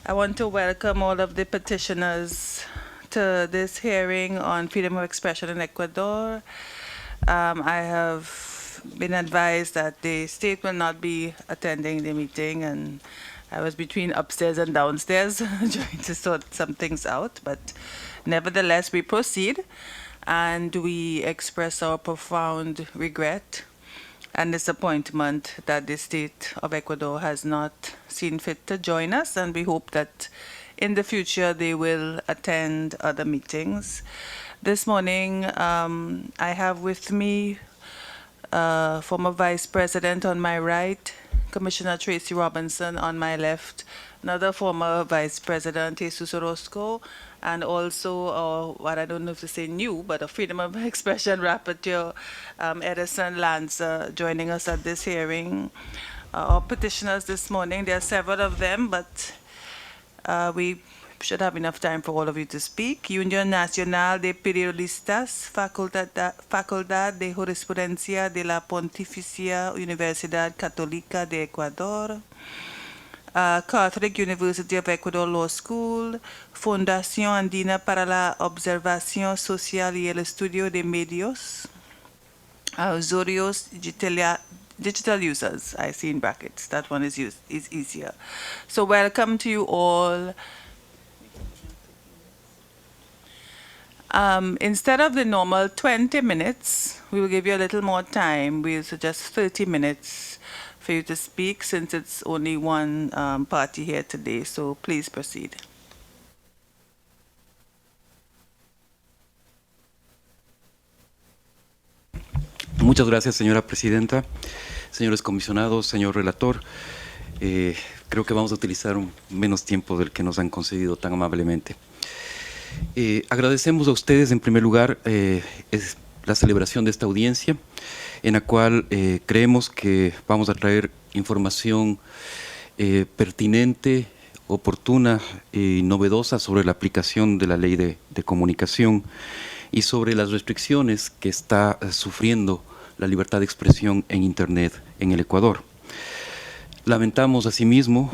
I want to welcome all of the petitioners to this hearing on freedom of expression in Ecuador. I have been advised that the state will not be attending the meeting, and I was between upstairs and downstairs trying to sort some things out, but nevertheless, we proceed, and we express our profound regret and disappointment that the state of Ecuador has not seen fit to join us, and we hope that in the future they will attend other meetings. This morning, I have with me former Vice President on my right, Commissioner Tracy Robinson on my left, another former Vice President, Jesus Orozco, and also, what I don't know if to say new, but a Freedom of Expression Rapporteur, Edison Lanza, joining us at this hearing. Our petitioners this morning, there are several of them, but we should have enough time for all of you to speak. Unión Nacional de Periodistas, Facultad de Jurisprudencia de la Pontificia Universidad Católica de Ecuador, Catholic University of Ecuador Law School, Fundación Andina para la Observación Social y el Estudio de Medios, Usuarios Digital Users, I see in brackets, that one is easier. So welcome to you all. Instead of the normal 20 minutes, we will give you a little more time. We'll suggest 30 minutes for you to speak, since it's only one party here today. So please proceed. Muchas gracias, señora presidenta, señores comisionados, señor relator. Creo que vamos a utilizar menos tiempo del que nos han concedido tan amablemente. Agradecemos a ustedes, en primer lugar, la celebración de esta audiencia, en la cual creemos que vamos a traer información pertinente, oportuna y novedosa sobre la aplicación de la ley de comunicación y sobre las restricciones que está sufriendo la libertad de expresión en Internet en el Ecuador. Lamentamos asimismo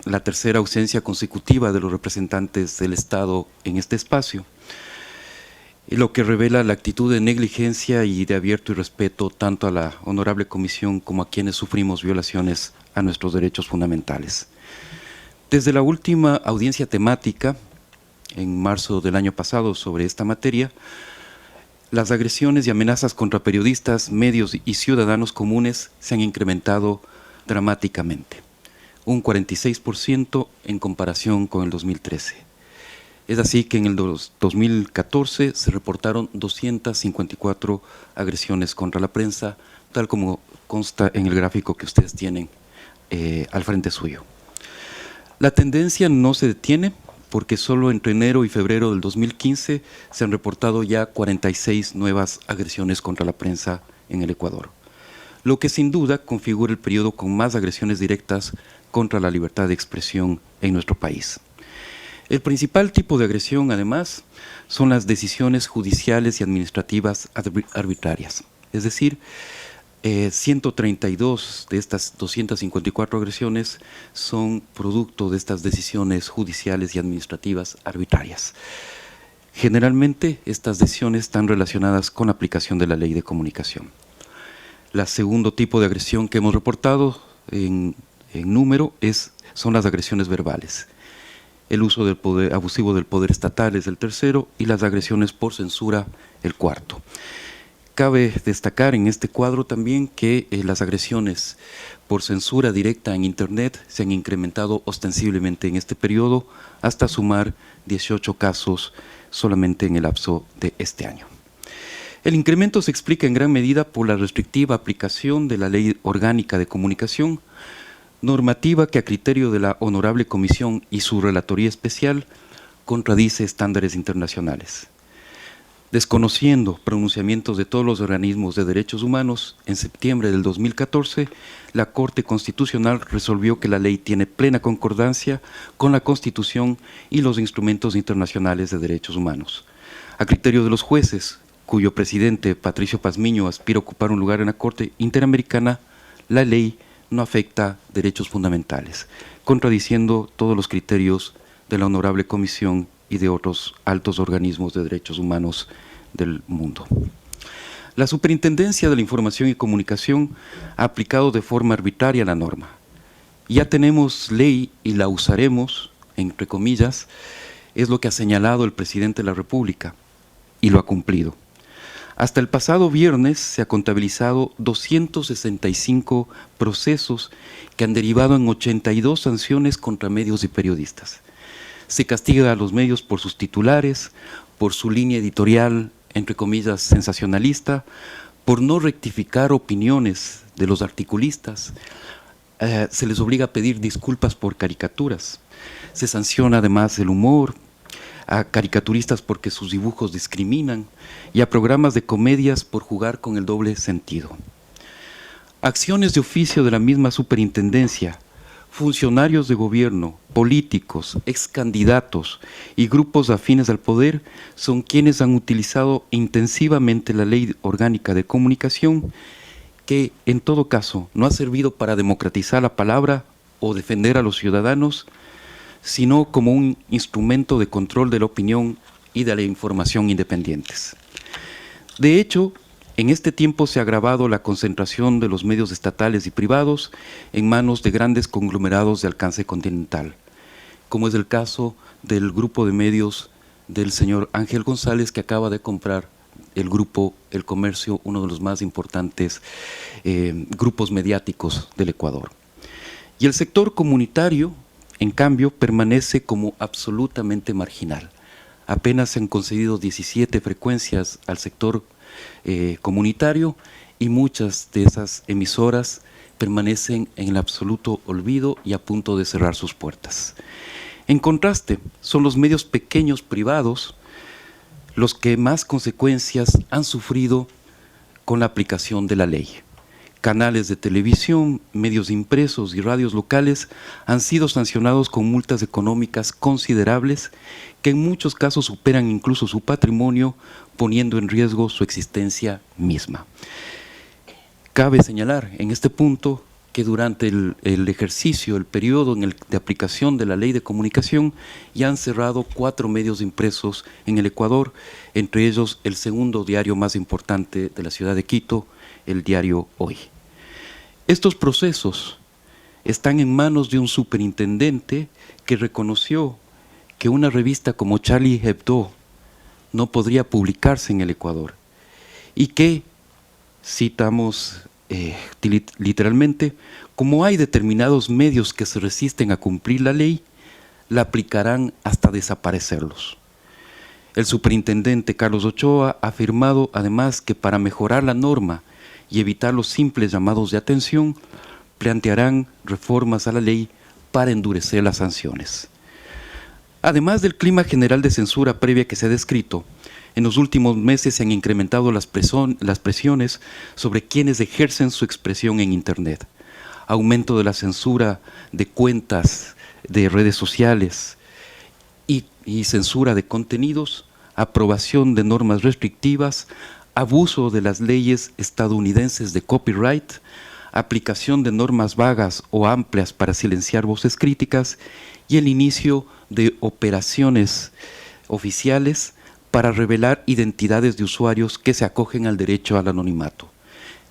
la tercera ausencia consecutiva de los representantes del Estado en este espacio, lo que revela la actitud de negligencia y de abierto irrespeto tanto a la honorable comisión como a quienes sufrimos violaciones a nuestros derechos fundamentales. Desde la última audiencia temática, en marzo del año pasado, sobre esta materia, las agresiones y amenazas contra periodistas, medios y ciudadanos comunes se han incrementado dramáticamente, un 46% en comparación con el 2013. Es así que en el 2014 se reportaron 254 agresiones contra la prensa, tal como consta en el gráfico que ustedes tienen al frente suyo. La tendencia no se detiene, porque solo entre enero y febrero del 2015 se han reportado ya 46 nuevas agresiones contra la prensa en el Ecuador, lo que sin duda configura el periodo con más agresiones directas contra la libertad de expresión en nuestro país. El principal tipo de agresión, además, son las decisiones judiciales y administrativas arbitrarias, es decir, 132 de estas 254 agresiones son producto de estas decisiones judiciales y administrativas arbitrarias. Generalmente, estas decisiones están relacionadas con la aplicación de la ley de comunicación. El segundo tipo de agresión que hemos reportado en número son las agresiones verbales. El uso del poder abusivo del poder estatal es el tercero y las agresiones por censura el cuarto. Cabe destacar en este cuadro también que las agresiones por censura directa en Internet se han incrementado ostensiblemente en este periodo hasta sumar 18 casos solamente en el lapso de este año. El incremento se explica en gran medida por la restrictiva aplicación de la Ley Orgánica de Comunicación, normativa que a criterio de la Honorable Comisión y su Relatoría Especial contradice estándares internacionales. Desconociendo pronunciamientos de todos los organismos de derechos humanos, en septiembre del 2014, la Corte Constitucional resolvió que la ley tiene plena concordancia con la Constitución y los instrumentos internacionales de derechos humanos. A criterio de los jueces, cuyo presidente, Patricio Pazmiño, aspira a ocupar un lugar en la Corte Interamericana, la ley no afecta derechos fundamentales, contradiciendo todos los criterios de la Honorable Comisión y de otros altos organismos de derechos humanos del mundo. La Superintendencia de la Información y Comunicación ha aplicado de forma arbitraria la norma. Ya tenemos ley y la usaremos, entre comillas, es lo que ha señalado el presidente de la República y lo ha cumplido. Hasta el pasado viernes se ha contabilizado 265 procesos que han derivado en 82 sanciones contra medios y periodistas. Se castiga a los medios por sus titulares, por su línea editorial, entre comillas, sensacionalista, por no rectificar opiniones de los articulistas. Se les obliga a pedir disculpas por caricaturas. Se sanciona además el humor, a caricaturistas porque sus dibujos discriminan y a programas de comedias por jugar con el doble sentido. Acciones de oficio de la misma superintendencia, funcionarios de gobierno, políticos, excandidatos y grupos afines al poder son quienes han utilizado intensivamente la Ley Orgánica de Comunicación, que en todo caso no ha servido para democratizar la palabra o defender a los ciudadanos, sino como un instrumento de control de la opinión y de la información independientes. De hecho, en este tiempo se ha agravado la concentración de los medios estatales y privados en manos de grandes conglomerados de alcance continental, como es el caso del grupo de medios del señor Ángel González, que acaba de comprar el grupo El Comercio, uno de los más importantes grupos mediáticos del Ecuador. Y el sector comunitario, en cambio, permanece como absolutamente marginal. Apenas se han concedido 17 frecuencias al sector comunitario y muchas de esas emisoras permanecen en el absoluto olvido y a punto de cerrar sus puertas. En contraste, son los medios pequeños privados los que más consecuencias han sufrido con la aplicación de la ley. Canales de televisión, medios impresos y radios locales han sido sancionados con multas económicas considerables que en muchos casos superan incluso su patrimonio, poniendo en riesgo su existencia misma. Cabe señalar en este punto que durante el ejercicio, el periodo de aplicación de la Ley de Comunicación, ya han cerrado 4 medios impresos en el Ecuador, entre ellos el segundo diario más importante de la ciudad de Quito, el diario Hoy. Estos procesos están en manos de un superintendente que reconoció que una revista como Charlie Hebdo no podría publicarse en el Ecuador y que, citamos literalmente, como hay determinados medios que se resisten a cumplir la ley, la aplicarán hasta desaparecerlos. El superintendente Carlos Ochoa ha afirmado además que para mejorar la norma y evitar los simples llamados de atención, plantearán reformas a la ley para endurecer las sanciones. Además del clima general de censura previa que se ha descrito, en los últimos meses se han incrementado las presiones sobre quienes ejercen su expresión en Internet. Aumento de la censura de cuentas de redes sociales y censura de contenidos, aprobación de normas restrictivas, abuso de las leyes estadounidenses de copyright, aplicación de normas vagas o amplias para silenciar voces críticas y el inicio de operaciones oficiales para revelar identidades de usuarios que se acogen al derecho al anonimato.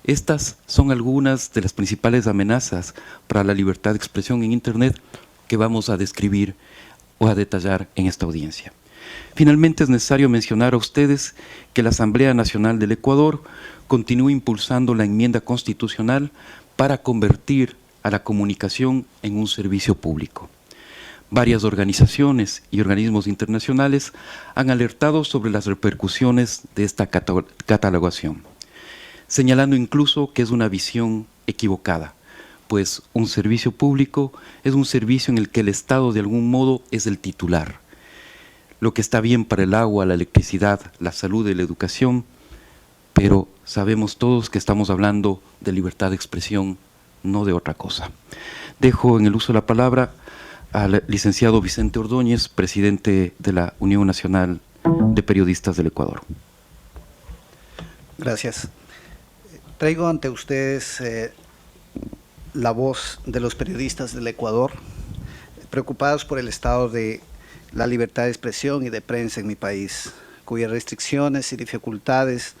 Estas son algunas de las principales amenazas para la libertad de expresión en Internet que vamos a describir o a detallar en esta audiencia. Finalmente, es necesario mencionar a ustedes que la Asamblea Nacional del Ecuador continúa impulsando la enmienda constitucional para convertir a la comunicación en un servicio público. Varias organizaciones y organismos internacionales han alertado sobre las repercusiones de esta catalogación, señalando incluso que es una visión equivocada, pues un servicio público es un servicio en el que el Estado de algún modo es el titular. Lo que está bien para el agua, la electricidad, la salud y la educación, pero sabemos todos que estamos hablando de libertad de expresión, no de otra cosa. Dejo en el uso de la palabra al licenciado Vicente Ordóñez, presidente de la Unión Nacional de Periodistas del Ecuador. Gracias. Traigo ante ustedes la voz de los periodistas del Ecuador, preocupados por el estado de la libertad de expresión y de prensa en mi país, cuyas restricciones y dificultades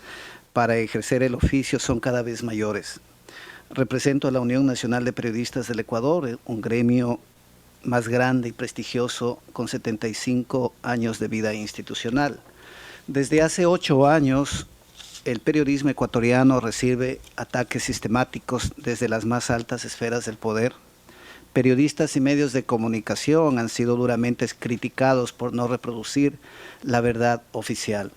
para ejercer el oficio son cada vez mayores. Represento a la Unión Nacional de Periodistas del Ecuador, un gremio más grande y prestigioso con 75 años de vida institucional. Desde hace 8 años, el periodismo ecuatoriano recibe ataques sistemáticos desde las más altas esferas del poder. Periodistas y medios de comunicación han sido duramente criticados por no reproducir la verdad oficial.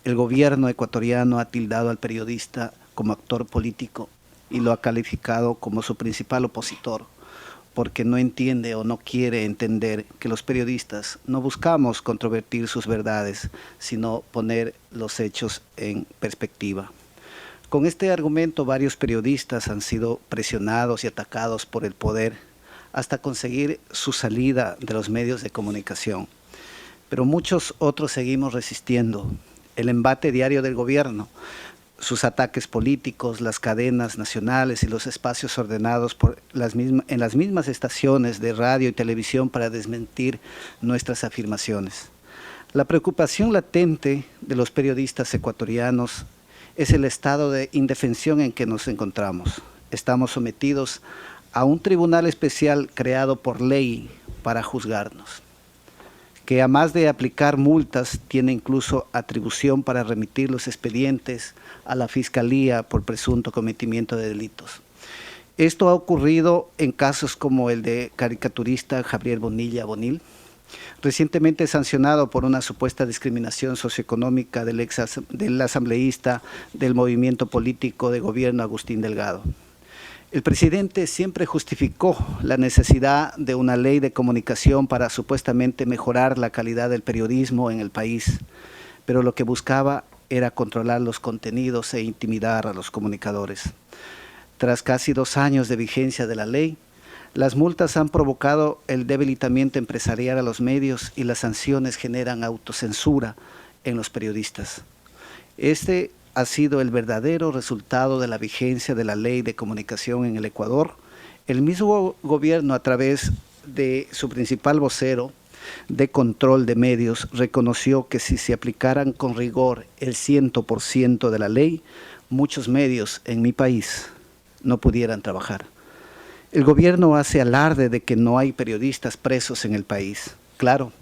El gobierno ecuatoriano ha tildado al periodista como actor político y lo ha calificado como su principal opositor, porque no entiende o no quiere entender que los periodistas no buscamos controvertir sus verdades, sino poner los hechos en perspectiva. Con este argumento, varios periodistas han sido presionados y atacados por el poder hasta conseguir su salida de los medios de comunicación. Pero muchos otros seguimos resistiendo el embate diario del gobierno, sus ataques políticos, las cadenas nacionales y los espacios ordenados en las mismas estaciones de radio y televisión para desmentir nuestras afirmaciones. La preocupación latente de los periodistas ecuatorianos es el estado de indefensión en que nos encontramos. Estamos sometidos a un tribunal especial creado por ley para juzgarnos, que además de aplicar multas, tiene incluso atribución para remitir los expedientes a la Fiscalía por presunto cometimiento de delitos. Esto ha ocurrido en casos como el de caricaturista Javier Bonilla Bonil, recientemente sancionado por una supuesta discriminación socioeconómica del asambleísta del movimiento político de gobierno Agustín Delgado. El presidente siempre justificó la necesidad de una ley de comunicación para supuestamente mejorar la calidad del periodismo en el país, pero lo que buscaba era controlar los contenidos e intimidar a los comunicadores. Tras casi 2 años de vigencia de la ley, las multas han provocado el debilitamiento empresarial a los medios y las sanciones generan autocensura en los periodistas. Este ha sido el verdadero resultado de la vigencia de la ley de comunicación en el Ecuador. El mismo gobierno, a través de su principal vocero de control de medios, reconoció que si se aplicaran con rigor el 100% de la ley, muchos medios en mi país no pudieran trabajar. El gobierno hace alarde de que no hay periodistas presos en el país. Claro,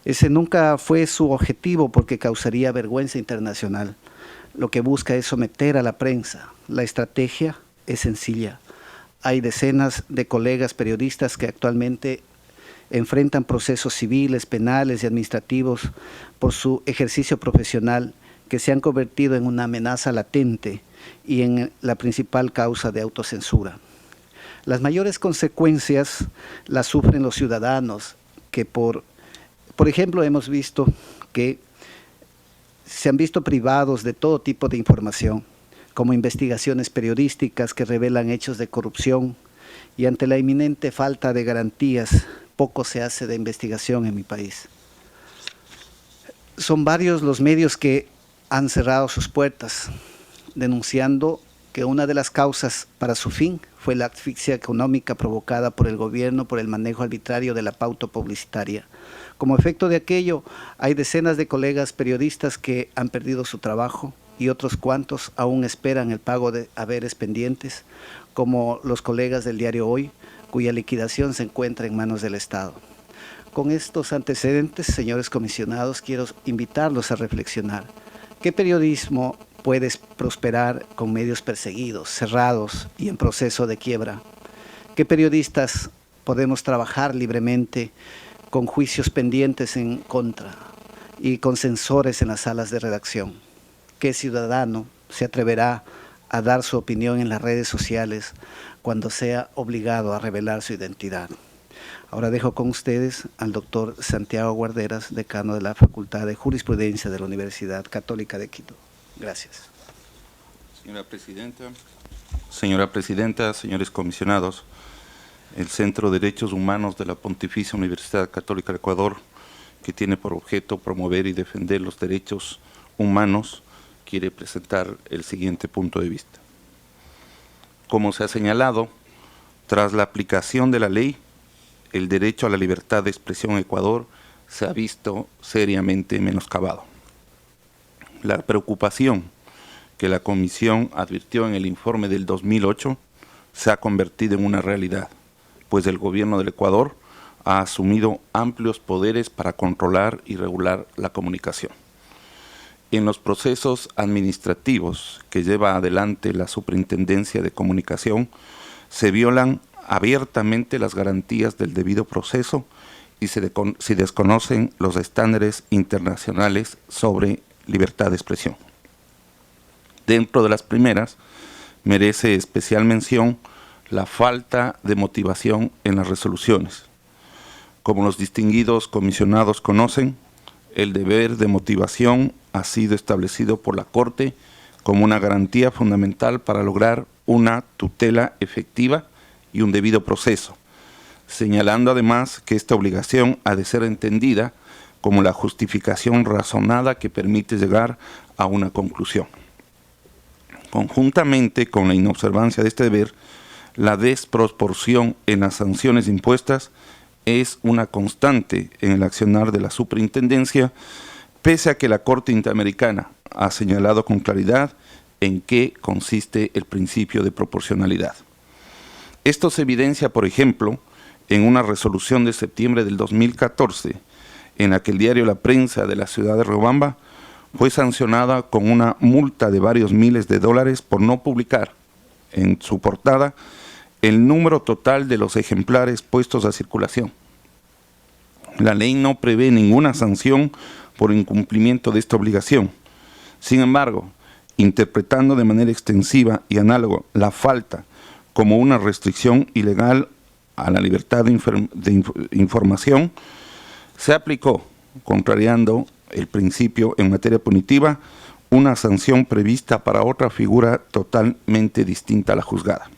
ese nunca fue su objetivo porque causaría vergüenza internacional. Lo que busca es someter a la prensa. La estrategia es sencilla. Hay decenas de colegas periodistas que actualmente enfrentan procesos civiles, penales y administrativos por su ejercicio profesional que se han convertido en una amenaza latente y en la principal causa de autocensura. Las mayores consecuencias las sufren los ciudadanos que por ejemplo, hemos visto que se han visto privados de todo tipo de información, como investigaciones periodísticas que revelan hechos de corrupción, y ante la inminente falta de garantías, poco se hace de investigación en mi país. Son varios los medios que han cerrado sus puertas, denunciando que una de las causas para su fin fue la asfixia económica provocada por el gobierno por el manejo arbitrario de la pauta publicitaria. Como efecto de aquello, hay decenas de colegas periodistas que han perdido su trabajo y otros cuantos aún esperan el pago de haberes pendientes, como los colegas del diario Hoy, cuya liquidación se encuentra en manos del Estado. Con estos antecedentes, señores comisionados, quiero invitarlos a reflexionar. ¿Qué periodismo puede prosperar con medios perseguidos, cerrados y en proceso de quiebra? ¿Qué periodistas podemos trabajar libremente con juicios pendientes en contra y con censores en las salas de redacción? ¿Qué ciudadano se atreverá a dar su opinión en las redes sociales cuando sea obligado a revelar su identidad? Ahora dejo con ustedes al doctor Santiago Guarderas, decano de la Facultad de Jurisprudencia de la Universidad Católica de Quito. Gracias. Señora Presidenta, señores comisionados, el Centro de Derechos Humanos de la Pontificia Universidad Católica de Ecuador, que tiene por objeto promover y defender los derechos humanos, quiere presentar el siguiente punto de vista. Como se ha señalado, Tras la aplicación de la ley, el derecho a la libertad de expresión en Ecuador se ha visto seriamente menoscabado. La preocupación que la Comisión advirtió en el informe del 2008 se ha convertido en una realidad, pues el gobierno del Ecuador ha asumido amplios poderes para controlar y regular la comunicación. En los procesos administrativos que lleva adelante la Superintendencia de Comunicación, se violan abiertamente las garantías del debido proceso y se desconocen los estándares internacionales sobre libertad de expresión. Dentro de las primeras, merece especial mención la falta de motivación en las resoluciones. Como los distinguidos comisionados conocen, el deber de motivación ha sido establecido por la Corte como una garantía fundamental para lograr una tutela efectiva y un debido proceso, señalando además que esta obligación ha de ser entendida como la justificación razonada que permite llegar a una conclusión. Conjuntamente con la inobservancia de este deber, la desproporción en las sanciones impuestas es una constante en el accionar de la superintendencia, pese a que la Corte Interamericana ha señalado con claridad en qué consiste el principio de proporcionalidad. Esto se evidencia, por ejemplo, en una resolución de septiembre del 2014, en la que el diario La Prensa de la ciudad de Riobamba fue sancionada con una multa de varios miles de dólares por no publicar en su portada el número total de los ejemplares puestos a circulación. La ley no prevé ninguna sanción por incumplimiento de esta obligación. Sin embargo, interpretando de manera extensiva y análoga la falta como una restricción ilegal a la libertad de información, se aplicó, contrariando el principio en materia punitiva, una sanción prevista para otra figura totalmente distinta a la juzgada.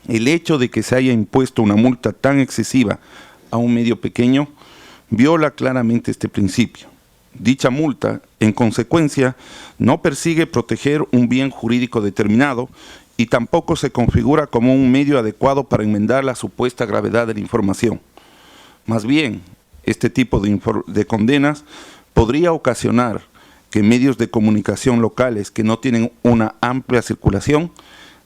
El hecho de que se haya impuesto una multa tan excesiva a un medio pequeño viola claramente este principio. Dicha multa, en consecuencia, no persigue proteger un bien jurídico determinado y tampoco se configura como un medio adecuado para enmendar la supuesta gravedad de la información. Más bien, este tipo de condenas podría ocasionar que medios de comunicación locales que no tienen una amplia circulación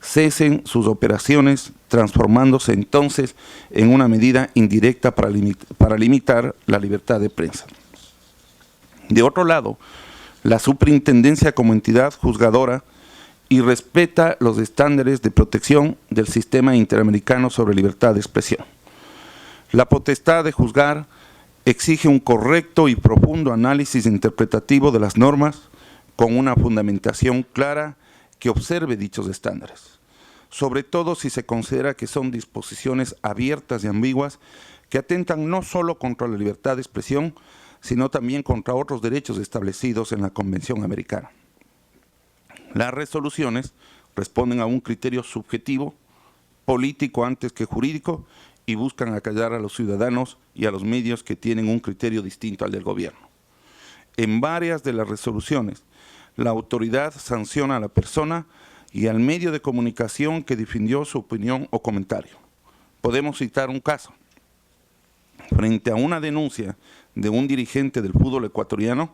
cesen sus operaciones, transformándose entonces en una medida indirecta para limitar la libertad de prensa. De otro lado, la superintendencia como entidad juzgadora y respeta los estándares de protección del sistema interamericano sobre libertad de expresión. La potestad de juzgar exige un correcto y profundo análisis interpretativo de las normas con una fundamentación clara que observe dichos estándares, sobre todo si se considera que son disposiciones abiertas y ambiguas que atentan no solo contra la libertad de expresión, sino también contra otros derechos establecidos en la Convención Americana. Las resoluciones responden a un criterio subjetivo, político antes que jurídico, y buscan acallar a los ciudadanos y a los medios que tienen un criterio distinto al del gobierno. En varias de las resoluciones, la autoridad sanciona a la persona y al medio de comunicación que difundió su opinión o comentario. Podemos citar un caso. Frente a una denuncia de un dirigente del fútbol ecuatoriano,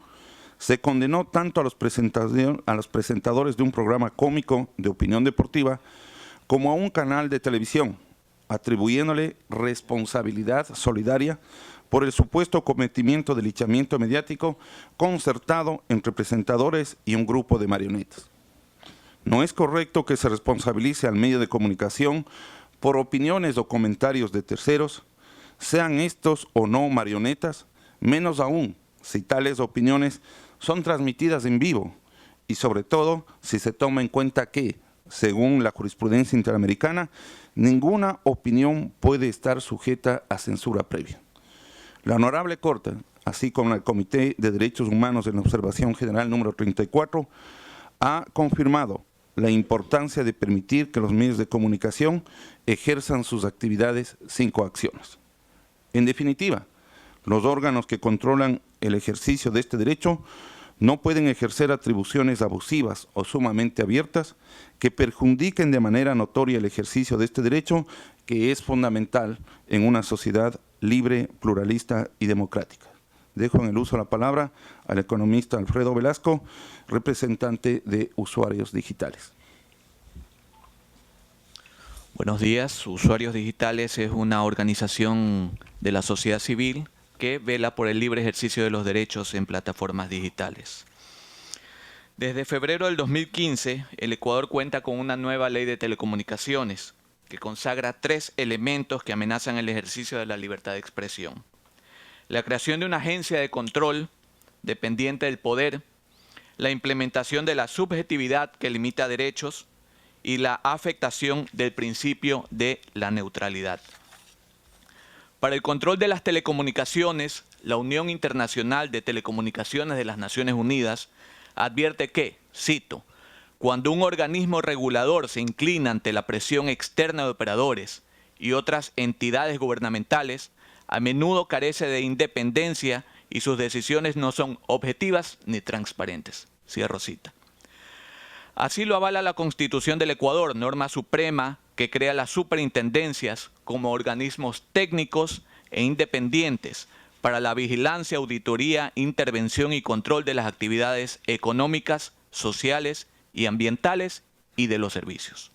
se condenó tanto a los presentadores de un programa cómico de opinión deportiva como a un canal de televisión, atribuyéndole responsabilidad solidaria por el supuesto cometimiento de linchamiento mediático concertado entre presentadores y un grupo de marionetas. No es correcto que se responsabilice al medio de comunicación por opiniones o comentarios de terceros, sean estos o no marionetas, menos aún si tales opiniones son transmitidas en vivo y sobre todo si se toma en cuenta que, según la jurisprudencia interamericana, ninguna opinión puede estar sujeta a censura previa. La Honorable Corte, así como el Comité de Derechos Humanos en la Observación General número 34, ha confirmado la importancia de permitir que los medios de comunicación ejerzan sus actividades sin coacciones. En definitiva, los órganos que controlan el ejercicio de este derecho no pueden ejercer atribuciones abusivas o sumamente abiertas que perjudiquen de manera notoria el ejercicio de este derecho, que es fundamental en una sociedad libre, pluralista y democrática. Dejo en el uso la palabra al economista Alfredo Velasco, representante de Usuarios Digitales. Buenos días. Usuarios Digitales es una organización de la sociedad civil que vela por el libre ejercicio de los derechos en plataformas digitales. Desde febrero del 2015, el Ecuador cuenta con una nueva ley de telecomunicaciones que consagra 3 elementos que amenazan el ejercicio de la libertad de expresión: la creación de una agencia de control dependiente del poder, la implementación de la subjetividad que limita derechos y la afectación del principio de la neutralidad. Para el control de las telecomunicaciones, la Unión Internacional de Telecomunicaciones de las Naciones Unidas advierte que, cito, cuando un organismo regulador se inclina ante la presión externa de operadores y otras entidades gubernamentales, a menudo carece de independencia y sus decisiones no son objetivas ni transparentes. Cierro cita. Así lo avala la Constitución del Ecuador, norma suprema que crea las superintendencias como organismos técnicos e independientes para la vigilancia, auditoría, intervención y control de las actividades económicas, sociales y ambientales y de los servicios.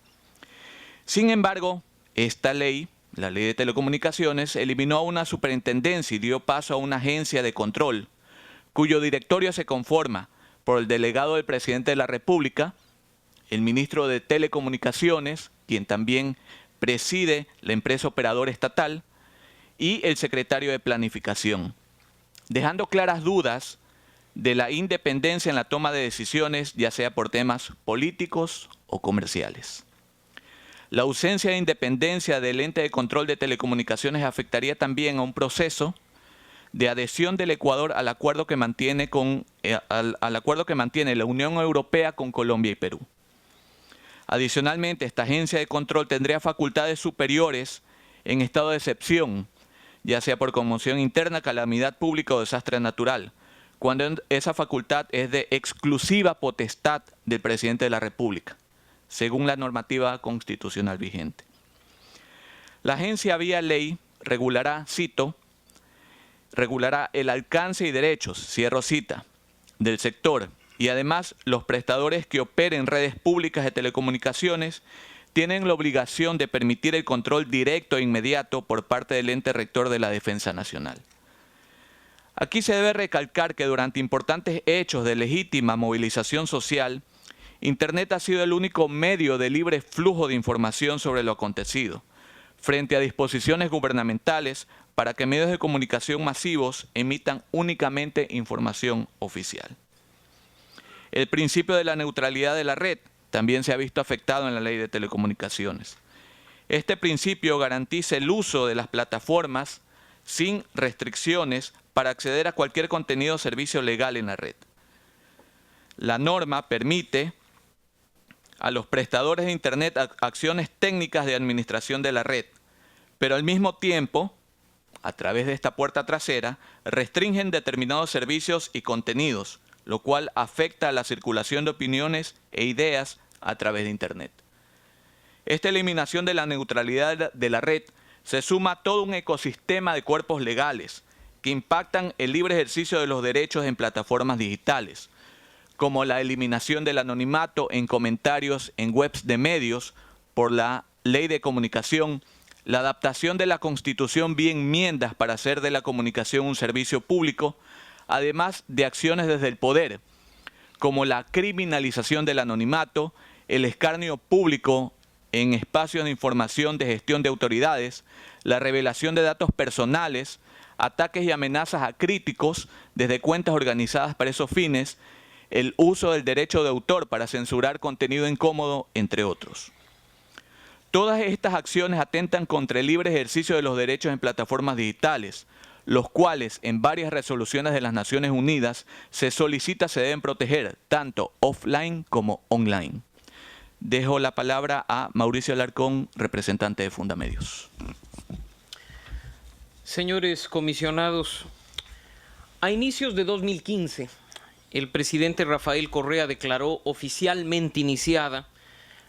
Sin embargo, esta ley, la Ley de Telecomunicaciones, eliminó una superintendencia y dio paso a una agencia de control, cuyo directorio se conforma por el delegado del presidente de la República, el ministro de Telecomunicaciones, quien también preside la empresa operadora estatal, y el secretario de Planificación, dejando claras dudas de la independencia en la toma de decisiones, ya sea por temas políticos o comerciales. La ausencia de independencia del ente de control de telecomunicaciones afectaría también a un proceso de adhesión del Ecuador al acuerdo que mantiene la Unión Europea con Colombia y Perú. Adicionalmente, esta agencia de control tendría facultades superiores en estado de excepción, ya sea por conmoción interna, calamidad pública o desastre natural, cuando esa facultad es de exclusiva potestad del presidente de la República, según la normativa constitucional vigente. La agencia vía ley regulará, cito, regulará el alcance y derechos, cierro cita, del sector, y además los prestadores que operen redes públicas de telecomunicaciones tienen la obligación de permitir el control directo e inmediato por parte del ente rector de la Defensa Nacional. Aquí se debe recalcar que durante importantes hechos de legítima movilización social, Internet ha sido el único medio de libre flujo de información sobre lo acontecido, frente a disposiciones gubernamentales para que medios de comunicación masivos emitan únicamente información oficial. El principio de la neutralidad de la red también se ha visto afectado en la Ley de Telecomunicaciones. Este principio garantiza el uso de las plataformas sin restricciones para acceder a cualquier contenido o servicio legal en la red. La norma permite a los prestadores de Internet acciones técnicas de administración de la red, pero al mismo tiempo, a través de esta puerta trasera, restringen determinados servicios y contenidos, lo cual afecta a la circulación de opiniones e ideas a través de Internet. Esta eliminación de la neutralidad de la red se suma a todo un ecosistema de cuerpos legales que impactan el libre ejercicio de los derechos en plataformas digitales, como la eliminación del anonimato en comentarios en webs de medios por la Ley de Comunicación, la adaptación de la Constitución vía enmiendas para hacer de la comunicación un servicio público, además de acciones desde el poder, como la criminalización del anonimato, el escarnio público en espacios de información de gestión de autoridades, la revelación de datos personales, ataques y amenazas a críticos desde cuentas organizadas para esos fines, el uso del derecho de autor para censurar contenido incómodo, entre otros. Todas estas acciones atentan contra el libre ejercicio de los derechos en plataformas digitales, los cuales en varias resoluciones de las Naciones Unidas se solicita se deben proteger tanto offline como online. Dejo la palabra a Mauricio Alarcón, representante de Fundamedios. Señores comisionados, a inicios de 2015, el presidente Rafael Correa declaró oficialmente iniciada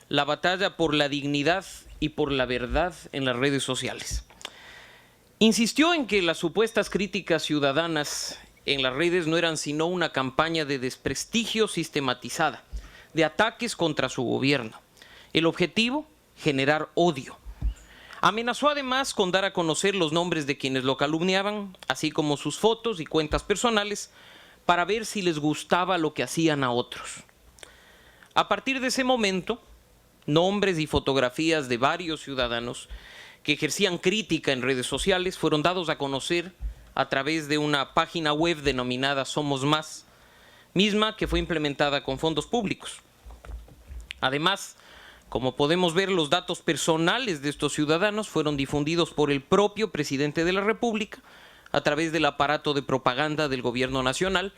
la batalla por la dignidad y por la verdad en las redes sociales. Insistió en que las supuestas críticas ciudadanas en las redes no eran sino una campaña de desprestigio sistematizada, de ataques contra su gobierno. El objetivo, generar odio. Amenazó además con dar a conocer los nombres de quienes lo calumniaban, así como sus fotos y cuentas personales, para ver si les gustaba lo que hacían a otros. A partir de ese momento, nombres y fotografías de varios ciudadanos que ejercían crítica en redes sociales fueron dados a conocer a través de una página web denominada Somos Más, misma que fue implementada con fondos públicos. Además, como podemos ver, los datos personales de estos ciudadanos fueron difundidos por el propio presidente de la República a través del aparato de propaganda del Gobierno Nacional,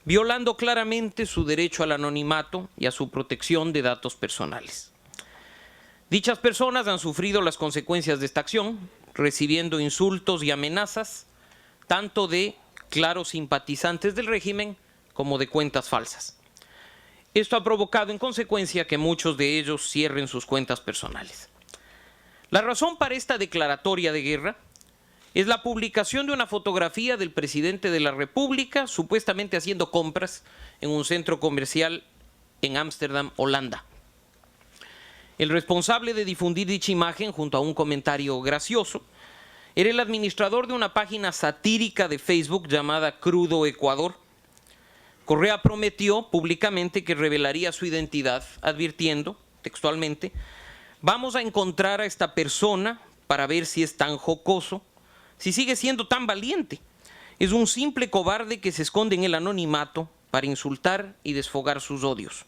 violando claramente su derecho al anonimato y a su protección de datos personales. Dichas personas han sufrido las consecuencias de esta acción, recibiendo insultos y amenazas, tanto de claros simpatizantes del régimen como de cuentas falsas. Esto ha provocado en consecuencia que muchos de ellos cierren sus cuentas personales. La razón para esta declaratoria de guerra es la publicación de una fotografía del presidente de la República supuestamente haciendo compras en un centro comercial en Ámsterdam, Holanda. El responsable de difundir dicha imagen junto a un comentario gracioso era el administrador de una página satírica de Facebook llamada Crudo Ecuador. Correa prometió públicamente que revelaría su identidad, advirtiendo, textualmente, vamos a encontrar a esta persona para ver si es tan jocoso, si sigue siendo tan valiente. Es un simple cobarde que se esconde en el anonimato para insultar y desfogar sus odios.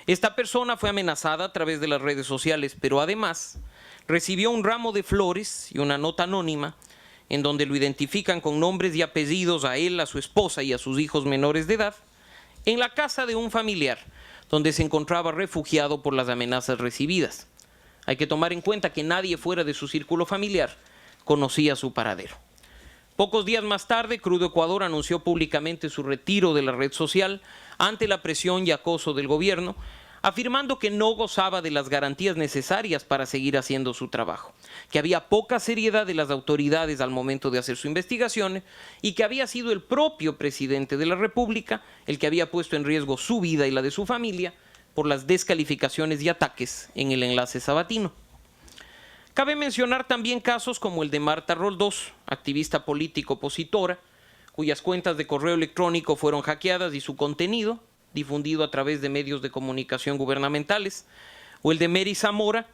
Esta persona fue amenazada a través de las redes sociales, pero además recibió un ramo de flores y una nota anónima en donde lo identifican con nombres y apellidos a él, a su esposa y a sus hijos menores de edad, en la casa de un familiar, donde se encontraba refugiado por las amenazas recibidas. Hay que tomar en cuenta que nadie fuera de su círculo familiar conocía su paradero. Pocos días más tarde, Crudo Ecuador anunció públicamente su retiro de la red social ante la presión y acoso del gobierno, afirmando que no gozaba de las garantías necesarias para seguir haciendo su trabajo, que había poca seriedad de las autoridades al momento de hacer su investigación y que había sido el propio presidente de la República el que había puesto en riesgo su vida y la de su familia por las descalificaciones y ataques en el enlace sabatino. Cabe mencionar también casos como el de Marta Roldós, activista política opositora, cuyas cuentas de correo electrónico fueron hackeadas y su contenido difundido a través de medios de comunicación gubernamentales, o el de Mary Zamora,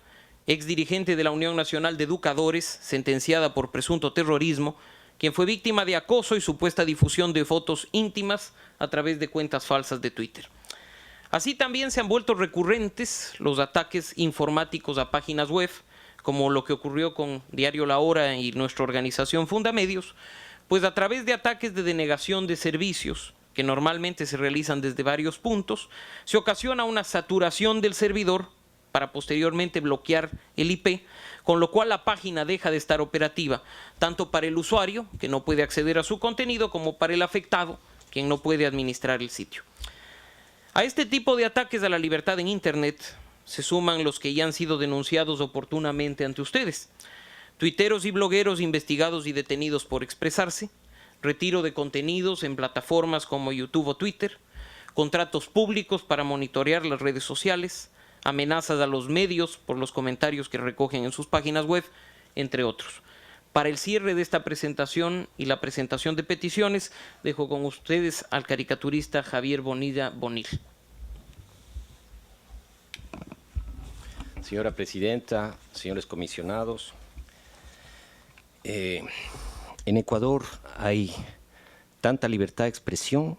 exdirigente de la Unión Nacional de Educadores, sentenciada por presunto terrorismo, quien fue víctima de acoso y supuesta difusión de fotos íntimas a través de cuentas falsas de Twitter. Así también se han vuelto recurrentes los ataques informáticos a páginas web, como lo que ocurrió con Diario La Hora y nuestra organización Fundamedios, pues a través de ataques de denegación de servicios, que normalmente se realizan desde varios puntos, se ocasiona una saturación del servidor para posteriormente bloquear el IP, con lo cual la página deja de estar operativa, tanto para el usuario, que no puede acceder a su contenido, como para el afectado, quien no puede administrar el sitio. A este tipo de ataques a la libertad en Internet se suman los que ya han sido denunciados oportunamente ante ustedes. Tuiteros y blogueros investigados y detenidos por expresarse, retiro de contenidos en plataformas como YouTube o Twitter, contratos públicos para monitorear las redes sociales, amenazas a los medios por los comentarios que recogen en sus páginas web, entre otros. Para el cierre de esta presentación y la presentación de peticiones, dejo con ustedes al caricaturista Javier Bonilla Bonil. Señora Presidenta, señores comisionados, en Ecuador hay tanta libertad de expresión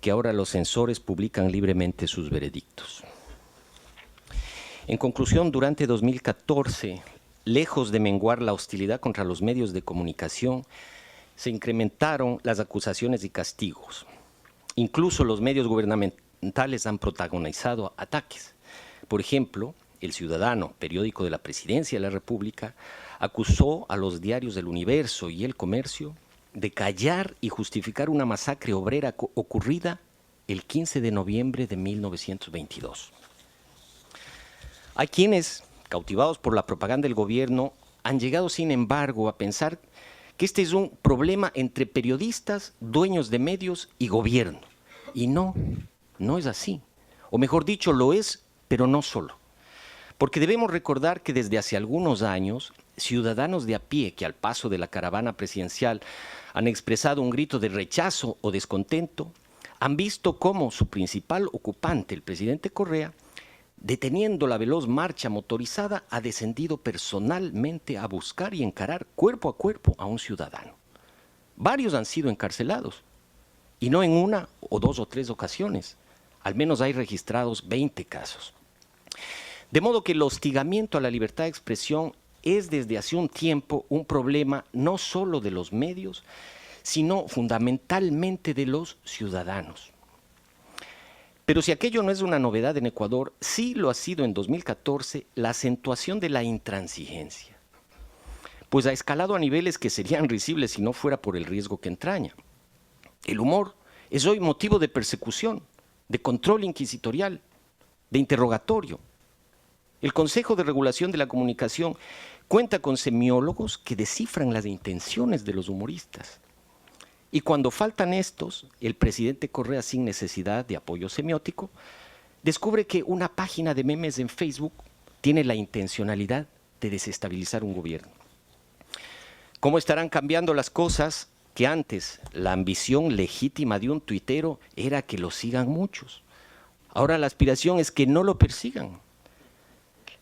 que ahora los censores publican libremente sus veredictos. En conclusión, durante 2014, lejos de menguar la hostilidad contra los medios de comunicación, se incrementaron las acusaciones y castigos. Incluso los medios gubernamentales han protagonizado ataques. Por ejemplo, El Ciudadano, periódico de la Presidencia de la República, acusó a los diarios El Universo y El Comercio de callar y justificar una masacre obrera ocurrida el 15 de noviembre de 1922. Hay quienes, cautivados por la propaganda del gobierno, han llegado, sin embargo, a pensar que este es un problema entre periodistas, dueños de medios y gobierno. Y no, no es así. O mejor dicho, lo es, pero no solo. Porque debemos recordar que desde hace algunos años, ciudadanos de a pie que al paso de la caravana presidencial han expresado un grito de rechazo o descontento, han visto cómo su principal ocupante, el presidente Correa, deteniendo la veloz marcha motorizada, ha descendido personalmente a buscar y encarar cuerpo a cuerpo a un ciudadano. Varios han sido encarcelados, y no en una o dos o tres ocasiones. Al menos hay registrados 20 casos. De modo que el hostigamiento a la libertad de expresión es desde hace un tiempo un problema no solo de los medios, sino fundamentalmente de los ciudadanos. Pero si aquello no es una novedad en Ecuador, sí lo ha sido en 2014 la acentuación de la intransigencia, pues ha escalado a niveles que serían risibles si no fuera por el riesgo que entraña. El humor es hoy motivo de persecución, de control inquisitorial, de interrogatorio. El Consejo de Regulación de la Comunicación cuenta con semiólogos que descifran las intenciones de los humoristas. Y cuando faltan estos, el presidente Correa, sin necesidad de apoyo semiótico, descubre que una página de memes en Facebook tiene la intencionalidad de desestabilizar un gobierno. ¿Cómo estarán cambiando las cosas? Que antes la ambición legítima de un tuitero era que lo sigan muchos. Ahora la aspiración es que no lo persigan.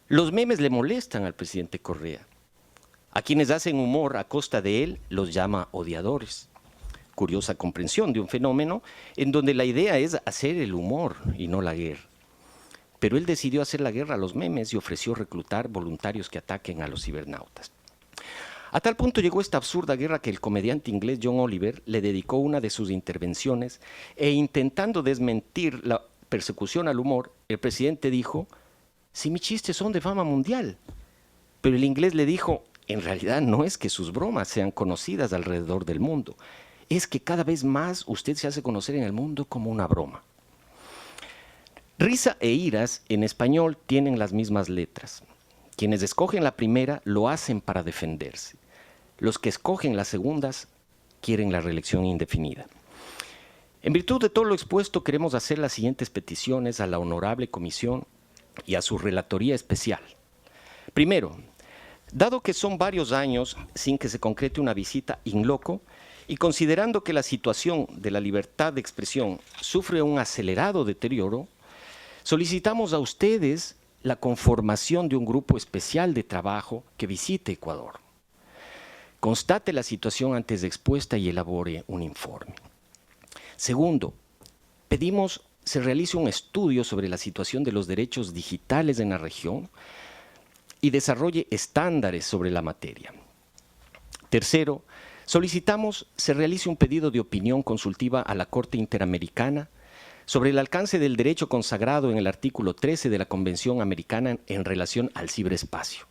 Los memes le molestan al presidente Correa. A quienes hacen humor a costa de él los llama odiadores. Curiosa comprensión de un fenómeno en donde la idea es hacer el humor y no la guerra. Pero él decidió hacer la guerra a los memes y ofreció reclutar voluntarios que ataquen a los cibernautas. A tal punto llegó esta absurda guerra que el comediante inglés John Oliver le dedicó una de sus intervenciones e intentando desmentir la persecución al humor, el presidente dijo: si mis chistes son de fama mundial. Pero el inglés le dijo: en realidad no es que sus bromas sean conocidas alrededor del mundo, es que cada vez más usted se hace conocer en el mundo como una broma. Risa e iras en español tienen las mismas letras. Quienes escogen la primera lo hacen para defenderse. Los que escogen las segundas quieren la reelección indefinida. En virtud de todo lo expuesto, queremos hacer las siguientes peticiones a la Honorable Comisión y a su Relatoría Especial. Primero, dado que son varios años sin que se concrete una visita in loco, y considerando que la situación de la libertad de expresión sufre un acelerado deterioro, solicitamos a ustedes la conformación de un grupo especial de trabajo que visite Ecuador. Constate la situación antes expuesta y elabore un informe. Segundo, pedimos se realice un estudio sobre la situación de los derechos digitales en la región y desarrolle estándares sobre la materia. Tercero, solicitamos se realice un pedido de opinión consultiva a la Corte Interamericana sobre el alcance del derecho consagrado en el artículo 13 de la Convención Americana en relación al ciberespacio.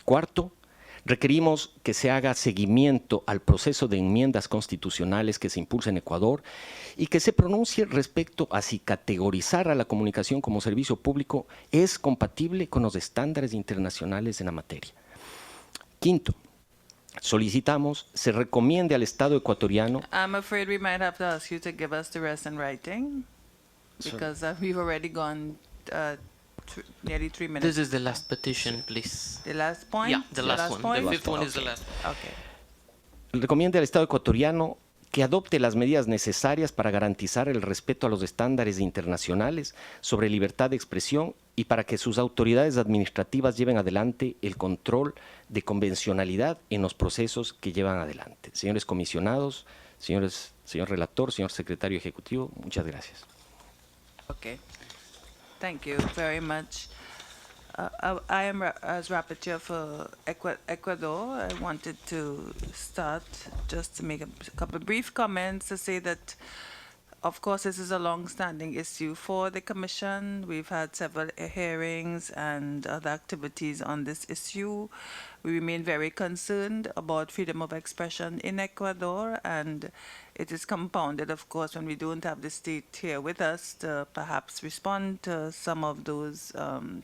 Cuarto, requerimos que se haga seguimiento al proceso de enmiendas constitucionales que se impulsa en Ecuador y que se pronuncie respecto a si categorizar a la comunicación como servicio público es compatible con los estándares internacionales en la materia. Quinto, solicitamos se recomiende al Estado ecuatoriano. I'm afraid we might have to ask you to give us the rest in writing because we've already gone nearly 3 minutes. This is the last petition, please. The last point? Yeah, the last one. Point? The fifth one is the last. Okay. Recomiende al Estado ecuatoriano que adopte las medidas necesarias para garantizar el respeto a los estándares internacionales sobre libertad de expresión y para que sus autoridades administrativas lleven adelante el control de convencionalidad en los procesos que llevan adelante. Señores comisionados, señor relator, señor secretario ejecutivo, muchas gracias. Okay. Thank you very much. I am, as rapporteur for Ecuador, I wanted to start just to make a couple of brief comments to say that Of course, this is a long-standing issue for the Commission. We've had several hearings and other activities on this issue. We remain very concerned about freedom of expression in Ecuador, and it is compounded, of course, when we don't have the state here with us to perhaps respond to some of those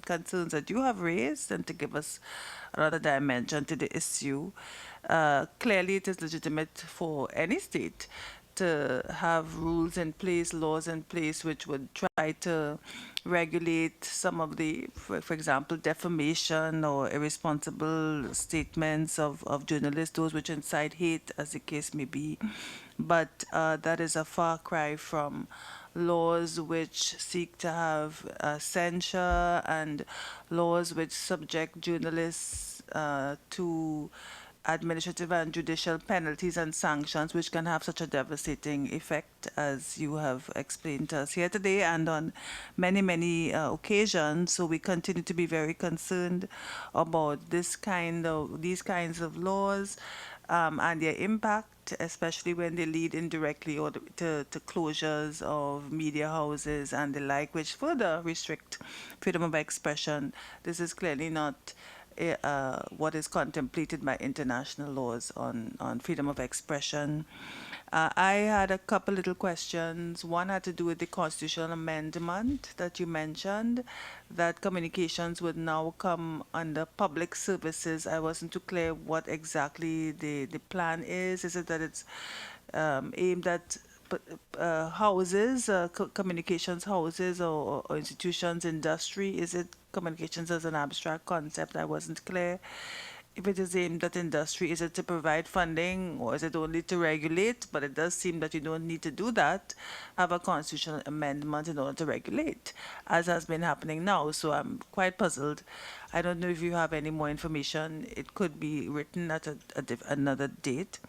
concerns that you have raised and to give us another dimension to the issue. Clearly, it is legitimate for any state to have rules in place, laws in place, which would try to regulate some of the, for example, defamation or irresponsible statements of journalists, those which incite hate, as the case may be. But that is a far cry from laws which seek to have censure and laws which subject journalists to administrative and judicial penalties and sanctions, which can have such a devastating effect, as you have explained to us here today and on many, many occasions. So we continue to be very concerned about these kinds of laws and their impact, especially when they lead indirectly or to closures of media houses and the like, which further restrict freedom of expression. This is clearly not what is contemplated by international laws on freedom of expression. I had a couple little questions. One had to do with the constitutional amendment that you mentioned, that communications would now come under public services. I wasn't too clear what exactly the plan is. Is it that it's aimed at houses, communications houses or institutions, industry? Is it communications as an abstract concept? I wasn't clear. If it is aimed at industry, is it to provide funding or is it only to regulate? But it does seem that you don't need to do that, have a constitutional amendment in order to regulate, as has been happening now. So I'm quite puzzled. I don't know if you have any more information. It could be written at another date.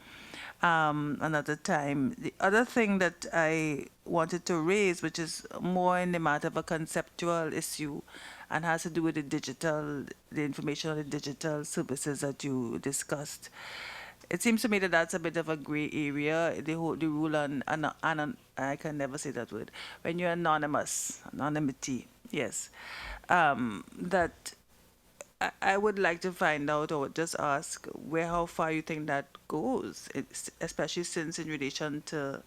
Another time. The other thing that I wanted to raise, which is more in the matter of a conceptual issue and has to do with the information on the digital services that you discussed. It seems to me that that's a bit of a gray area, the rule on I can never say that word, when you're anonymity, yes, that I would like to find out or just ask how far you think that goes, especially since in relation to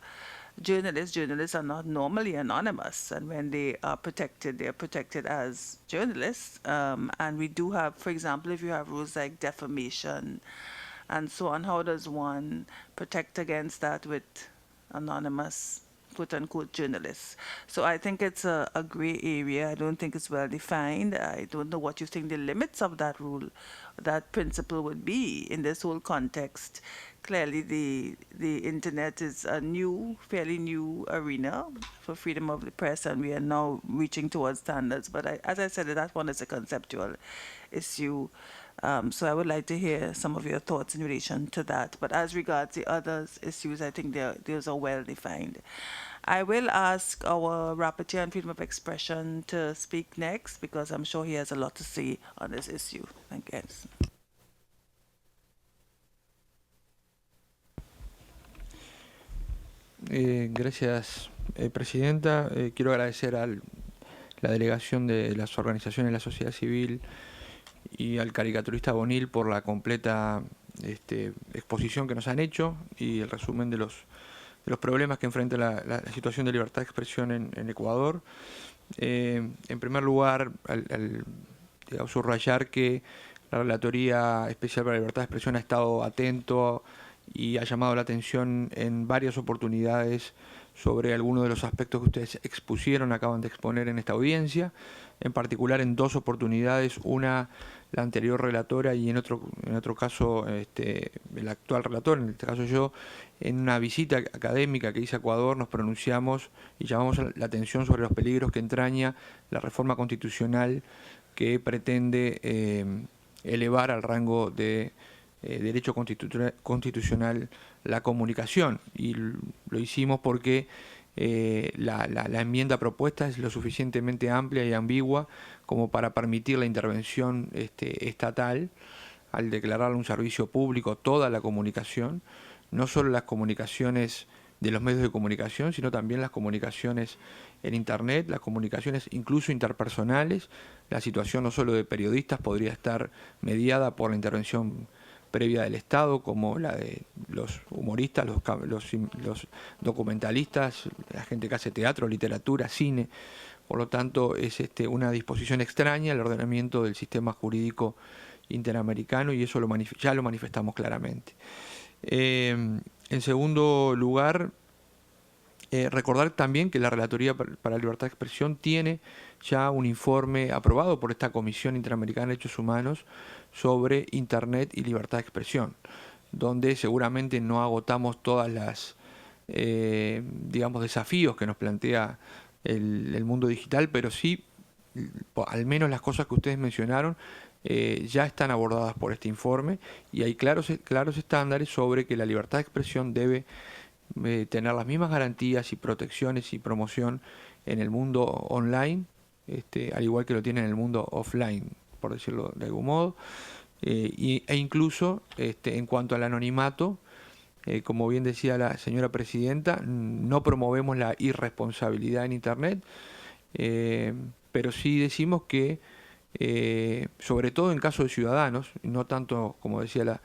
journalists are not normally anonymous, and when they are protected as journalists. And we do have, for example, if you have rules like defamation and so on, how does one protect against that with anonymous quote-unquote journalists? So I think it's a gray area. I don't think it's well defined. I don't know what you think the limits of that rule, that principle would be in this whole context. Clearly, the internet is a fairly new arena for freedom of the press, and we are now reaching towards standards. But as I said, that one is a conceptual issue. So I would like to hear some of your thoughts in relation to that. But as regards the other issues, I think those are well defined. I will ask our rapporteur on freedom of expression to speak next, because I'm sure he has a lot to say on this issue. Thank you. Gracias, Presidenta. Quiero agradecer a la delegación de las organizaciones de la sociedad civil y al caricaturista Bonil por la completa exposición que nos han hecho y el resumen de los problemas que enfrenta la situación de libertad de expresión en Ecuador. En primer lugar, al subrayar que la Relatoría Especial para la Libertad de Expresión ha estado atento y ha llamado la atención en varias oportunidades sobre algunos de los aspectos que ustedes expusieron, acaban de exponer en esta audiencia, en particular en dos oportunidades, una la anterior relatora y en otro caso el actual relator, en este caso yo, en una visita académica que hice a Ecuador nos pronunciamos y llamamos la atención sobre los peligros que entraña la reforma constitucional que pretende elevar al rango de derecho constitucional la comunicación, y lo hicimos porque la enmienda propuesta es lo suficientemente amplia y ambigua como para permitir la intervención estatal al declarar un servicio público toda la comunicación, no solo las comunicaciones de los medios de comunicación, sino también las comunicaciones en Internet, las comunicaciones incluso interpersonales. La situación no solo de periodistas podría estar mediada por la intervención previa del Estado, como la de los humoristas, los documentalistas, la gente que hace teatro, literatura, cine. Por lo tanto, es una disposición extraña al ordenamiento del sistema jurídico interamericano, y eso ya lo manifestamos claramente. En segundo lugar, recordar también que la Relatoría para la Libertad de Expresión tiene ya un informe aprobado por esta Comisión Interamericana de Derechos Humanos sobre Internet y libertad de expresión, donde seguramente no agotamos todas las digamos, desafíos que nos plantea el mundo digital, pero sí, al menos las cosas que ustedes mencionaron, ya están abordadas por este informe, y hay claros estándares sobre que la libertad de expresión debe tener las mismas garantías y protecciones y promoción en el mundo online, al igual que lo tiene en el mundo offline, por decirlo de algún modo, e incluso en cuanto al anonimato, como bien decía la señora presidenta, no promovemos la irresponsabilidad en Internet, pero sí decimos que, sobre todo en caso de ciudadanos, no tanto, como decía la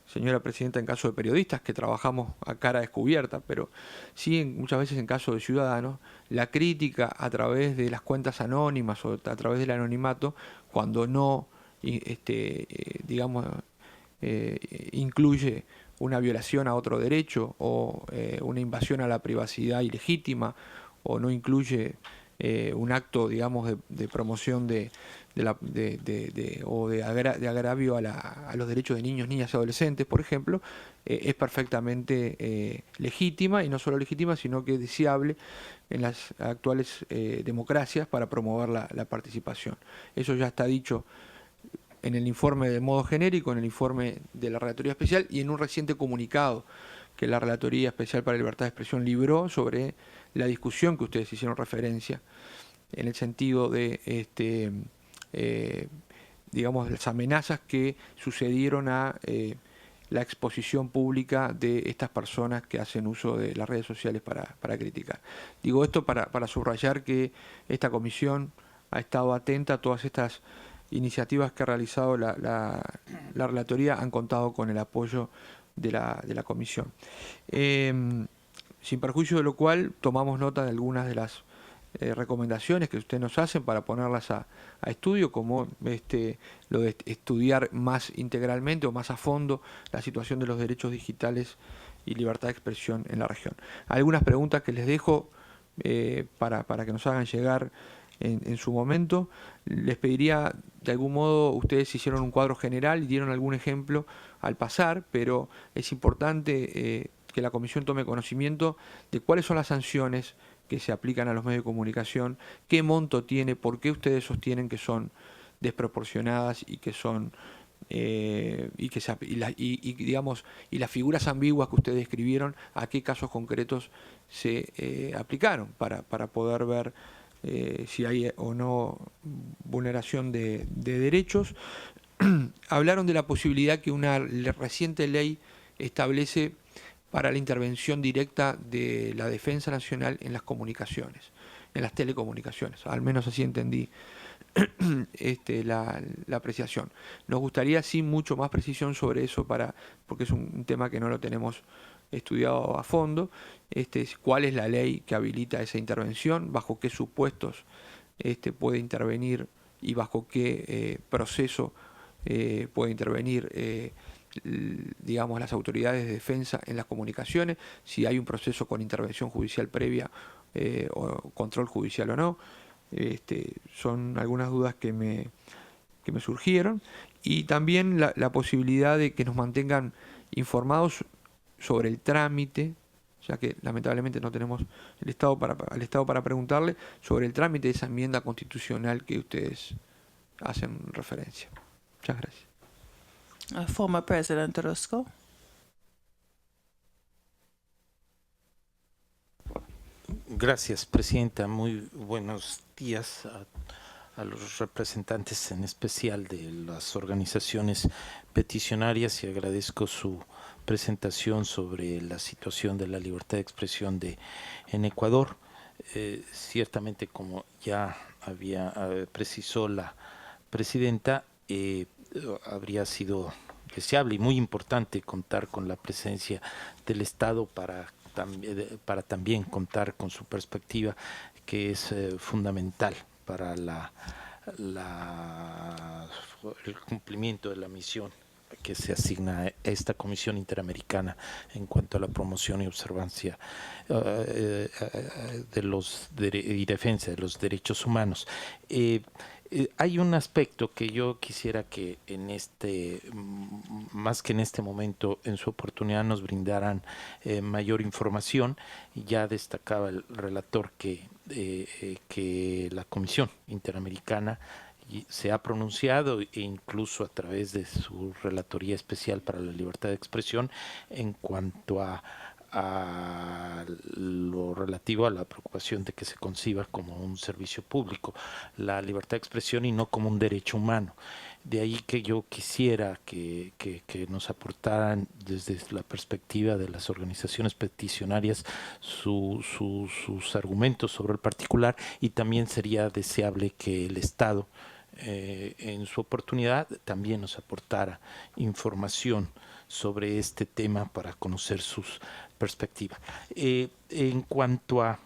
señora presidenta, en caso de periodistas, que trabajamos a cara descubierta, pero sí muchas veces en caso de ciudadanos, la crítica a través de las cuentas anónimas o a través del anonimato, cuando no, digamos, incluye una violación a otro derecho o una invasión a la privacidad ilegítima, o no incluye un acto, digamos, de promoción de agravio a los derechos de niños, niñas y adolescentes, por ejemplo, es perfectamente legítima, y no solo legítima, sino que deseable en las actuales democracias para promover la participación. Eso ya está dicho en el informe de modo genérico, en el informe de la Relatoría Especial, y en un reciente comunicado que la Relatoría Especial para la Libertad de Expresión libró sobre la discusión que ustedes hicieron referencia, en el sentido de digamos, las amenazas que sucedieron a la exposición pública de estas personas que hacen uso de las redes sociales para criticar. Digo esto para subrayar que esta comisión ha estado atenta a todas estas iniciativas que ha realizado la Relatoría, han contado con el apoyo de la comisión. Sin perjuicio de lo cual, tomamos nota de algunas de las recomendaciones que ustedes nos hacen para ponerlas a estudio, como lo de estudiar más integralmente o más a fondo la situación de los derechos digitales y libertad de expresión en la región. Algunas preguntas que les dejo para que nos hagan llegar en su momento. Les pediría, de algún modo, ustedes hicieron un cuadro general y dieron algún ejemplo al pasar, pero es importante que la Comisión tome conocimiento de cuáles son las sanciones que se aplican a los medios de comunicación, qué monto tiene, por qué ustedes sostienen que son desproporcionadas y que son digamos, y las figuras ambiguas que ustedes describieron, a qué casos concretos se aplicaron para poder ver si hay o no vulneración de derechos. Hablaron de la posibilidad que una reciente ley establece para la intervención directa de la Defensa Nacional en las comunicaciones, en las telecomunicaciones. Al menos así entendí la apreciación. Nos gustaría, sí, mucho más precisión sobre eso, porque es un tema que no lo tenemos estudiado a fondo. ¿Cuál es la ley que habilita esa intervención? ¿Bajo qué supuestos puede intervenir y bajo qué proceso puede intervenir digamos, las autoridades de defensa en las comunicaciones? Si hay un proceso con intervención judicial previa o control judicial o no. Son algunas dudas que me surgieron, y también la posibilidad de que nos mantengan informados sobre el trámite, ya que lamentablemente no tenemos al Estado para preguntarle sobre el trámite de esa enmienda constitucional que ustedes hacen referencia. Muchas gracias. Former President Orozco. Gracias, Presidenta. Muy buenos días a los representantes en especial de las organizaciones peticionarias y agradezco su presentación sobre la situación de la libertad de expresión en Ecuador. Ciertamente, como ya precisó la presidenta, habría sido deseable y muy importante contar con la presencia del Estado para también contar con su perspectiva, que es fundamental para el cumplimiento de la misión que se asigna a esta Comisión Interamericana en cuanto a la promoción y observancia y defensa de los derechos humanos. Hay un aspecto que yo quisiera que más que en este momento, en su oportunidad nos brindaran mayor información. Ya destacaba el relator que la Comisión Interamericana se ha pronunciado, e incluso a través de su Relatoría Especial para la Libertad de Expresión, en cuanto a lo relativo a la preocupación de que se conciba como un servicio público la libertad de expresión y no como un derecho humano. De ahí que yo quisiera que nos aportaran desde la perspectiva de las organizaciones peticionarias sus argumentos sobre el particular, y también sería deseable que el Estado en su oportunidad también nos aportara información sobre este tema para conocer sus perspectivas. En cuanto a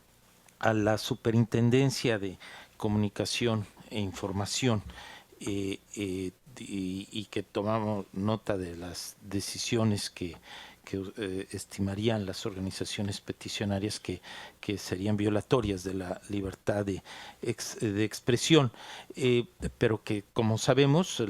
la Superintendencia de Comunicación e Información, y que tomamos nota de las decisiones que estimarían las organizaciones peticionarias que serían violatorias de la libertad de expresión, pero que, como sabemos,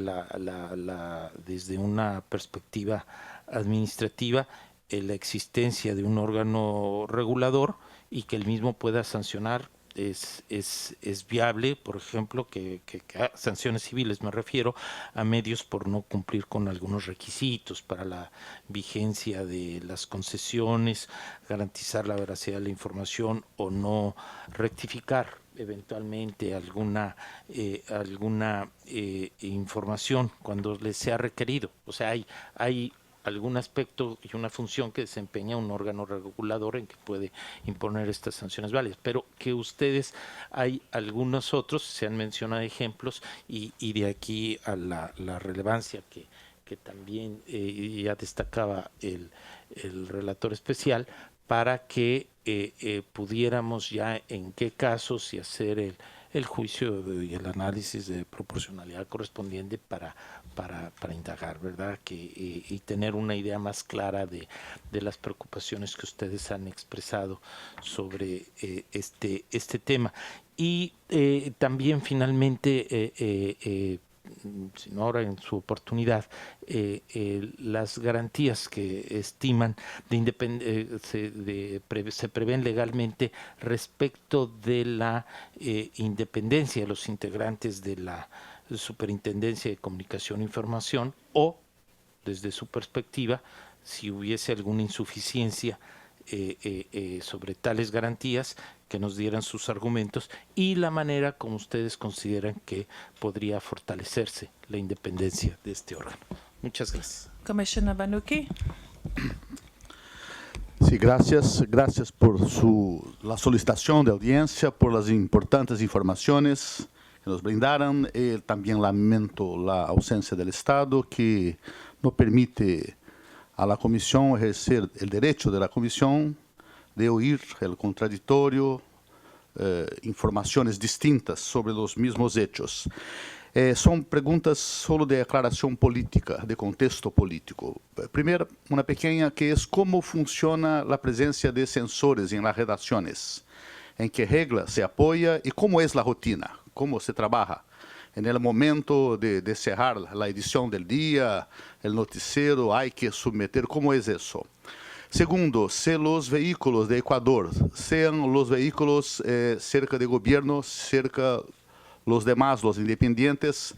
desde una perspectiva administrativa, la existencia de un órgano regulador y que el mismo pueda sancionar es viable. Por ejemplo, que sanciones civiles, me refiero a medios por no cumplir con algunos requisitos para la vigencia de las concesiones, garantizar la veracidad de la información o no rectificar eventualmente alguna información cuando les sea requerido. O sea, hay algún aspecto y una función que desempeña un órgano regulador en que puede imponer estas sanciones válidas, pero que hay algunos otros, se han mencionado ejemplos, y de aquí a la relevancia que también ya destacaba el relator especial, para que pudiéramos ya en qué casos y hacer el juicio y el análisis de proporcionalidad correspondiente para indagar, ¿verdad? Y tener una idea más clara de las preocupaciones que ustedes han expresado sobre este tema. Y también finalmente, sino ahora en su oportunidad, las garantías que estiman se prevén legalmente respecto de la independencia de los integrantes de la Superintendencia de Comunicación e Información, o, desde su perspectiva, si hubiese alguna insuficiencia sobre tales garantías, que nos dieran sus argumentos y la manera como ustedes consideran que podría fortalecerse la independencia de este órgano. Muchas gracias. Commissioner Banuki. Sí, gracias. Gracias por la solicitación de audiencia, por las importantes informaciones que nos brindaron. También lamento la ausencia del Estado, que no permite a la Comisión ejercer el derecho de la Comisión de oír el contradictorio, informaciones distintas sobre los mismos hechos. Son preguntas solo de aclaración política, de contexto político. Primero, una pequeña, que es cómo funciona la presencia de censores en las redacciones, en qué regla se apoya y cómo es la rutina, cómo se trabaja. En el momento de cerrar la edición del día, el noticiero, hay que someter, ¿cómo es eso? Segundo, si los vehículos de Ecuador, sean los vehículos cerca de gobierno, cerca los demás, los independientes,